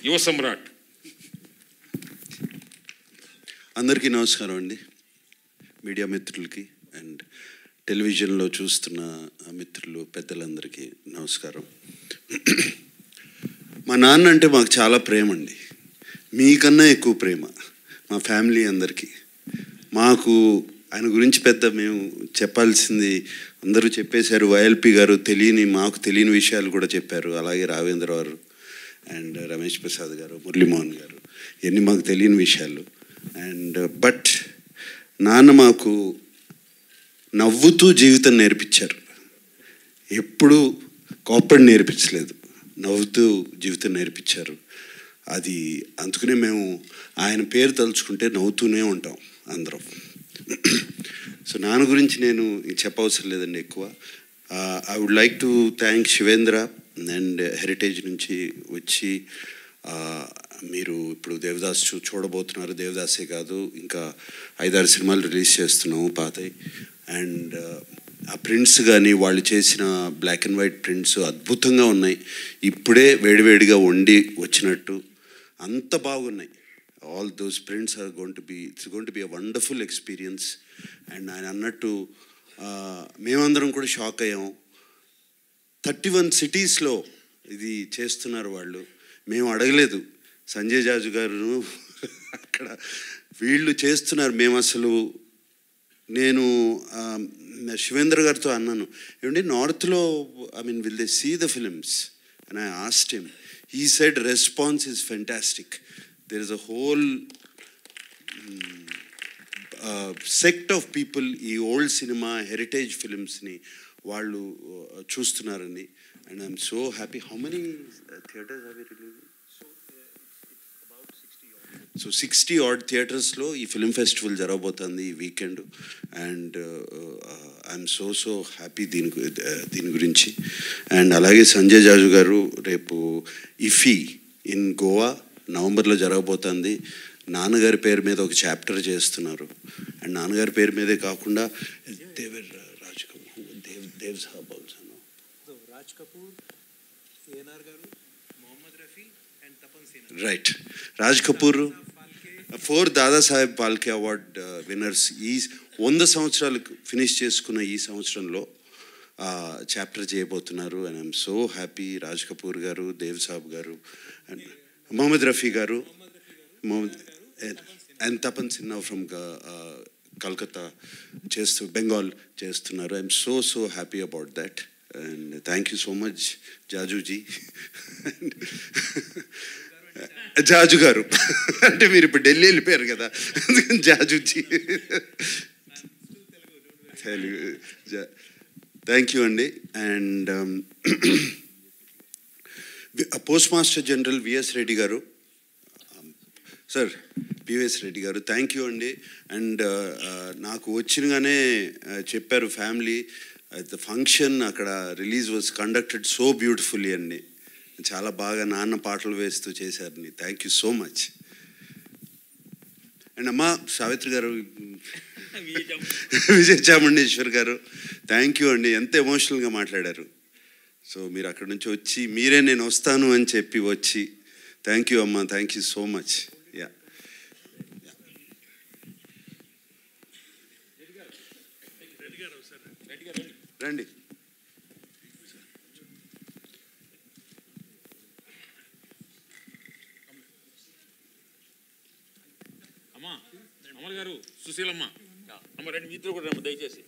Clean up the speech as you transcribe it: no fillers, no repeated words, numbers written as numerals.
యువ సమ్రాట్. అందరికీ నమస్కారం అండి, మీడియా మిత్రులకి అండ్ టెలివిజన్లో చూస్తున్న మిత్రులు పెద్దలందరికీ నమస్కారం. మా నాన్న అంటే మాకు చాలా ప్రేమ అండి, మీకన్నా ఎక్కువ ప్రేమ మా ఫ్యామిలీ అందరికీ. మాకు ఆయన గురించి పెద్ద మేము చెప్పాల్సింది అందరూ చెప్పేశారు. వైఎల్పి గారు మాకు తెలియని విషయాలు కూడా చెప్పారు. అలాగే రావేంద్ర గారు అండ్ రమేష్ ప్రసాద్ గారు, మురళీమోహన్ గారు, ఇవన్నీ మాకు తెలియని విషయాలు. అండ్ బట్ నాన్న మాకు నవ్వుతూ జీవితం నేర్పించారు. ఎప్పుడూ కోప్పడి నేర్పించలేదు, నవ్వుతూ జీవితం నేర్పించారు. అది అందుకనే మేము ఆయన పేరు తలుచుకుంటే నవ్వుతూనే ఉంటాం అందరం. సో నాన్న గురించి నేను చెప్పవసరం లేదండి ఎక్కువ. I would like to thank Shivendra and Heritage నుంచి వచ్చి మీరు ఇప్పుడు దేవదాస్ చూడబోతున్నారు. దేవదాసే కాదు, ఇంకా 5-6 సినిమాలు రిలీజ్ చేస్తున్నాము పాతవి. అండ్ ఆ ప్రింట్స్ కానీ వాళ్ళు చేసిన బ్లాక్ అండ్ వైట్ ప్రింట్స్ అద్భుతంగా ఉన్నాయి. ఇప్పుడే వేడివేడిగా వండి వచ్చినట్టు అంత బాగున్నాయి. All those prints are its going to be a wonderful experience. And ఆయన అన్నట్టు మేమందరం కూడా షాక్ అయ్యాం. 31 సిటీస్లో ఇది చేస్తున్నారు వాళ్ళు. మేము అడగలేదు, సంజయ్ జాజు గారు అక్కడ వీళ్ళు చేస్తున్నారు. మేము అసలు నేను శివేంద్ర గారితో అన్నాను, ఏమంటే నార్త్లో will they see the films and I asked him. He said response is fantastic. There is a whole sect of people ఈ ఓల్డ్ సినిమా హెరిటేజ్ ఫిలిమ్స్ని వాళ్ళు చూస్తున్నారని. And I'm so happy. How many theatres are we releasing? So 60 odd థియేటర్స్లో ఈ film festival జరగబోతుంది ఈ weekend. And I'm so happy దీని గురించి. అండ్ అలాగే సంజయ్ జాజు గారు రేపు ఇఫీ ఇన్ గోవా నవంబర్లో జరగబోతుంది. నాన్నగారి పేరు మీద ఒక చాప్టర్ చేస్తున్నారు. అండ్ నాన్నగారి పేరు మీదే కాకుండా రాజ్ కపూర్, దేవ్ సాబ్ ఆల్సో, రాజ్ కపూర్, ఏఎన్ఆర్ గారు, Mohammed Rafi and Tapan Sinha. Right, Raj Kapoor 4 Dadasaheb Phalke award winners ఈ 100 సంవత్సరాలు ఫినిష్ చేసుకున్న ఈ సంవత్సరంలో చాప్టర్ చేయబోతున్నారు. And I'm so happy. Raj Kapoor గారు, దేవ్ సాబ్ గారు అండ్ మొహమ్మద్ రఫీ గారు అండ్ తపన్ సిన్హా ఫ్రమ్ కల్కత్తా బెంగాల్ చేస్తున్నారు. I'm so happy about that. And thank you so much Jajuji. Jaju గారు అంటే మీరు ఇప్పుడు ఢిల్లీ వెళ్ళిపోయారు కదా, అందుకని జాజుజీ. తెలుగు థ్యాంక్ యూ అండి. And post master general VS Reddy గారు, సార్ పివిఎస్ రెడ్డి గారు, థ్యాంక్ యూ అండి. అండ్ నాకు వచ్చినగానే చెప్పారు ఫ్యామిలీ ద ఫంక్షన్ అక్కడ release was conducted so beautifully అండి. చాలా బాగా నాన్న పాటలు వేస్తూ చేశారని. Thank you so much. And అమ్మ సావిత్రి గారు, విజయ చాముండేశ్వర్ గారు, థ్యాంక్ యూ అండి. ఎంత ఎమోషనల్గా మాట్లాడారు. సో మీరు అక్కడి నుంచి వచ్చి మీరే నేను వస్తాను అని చెప్పి వచ్చి, థ్యాంక్ యూ అమ్మ, thank you so much. Yeah రండి. అమ్మా అమల్ గారు, సుశీలమ్మ, అమ్మ రండి, మీతో కూడా రమ్మ దయచేసి.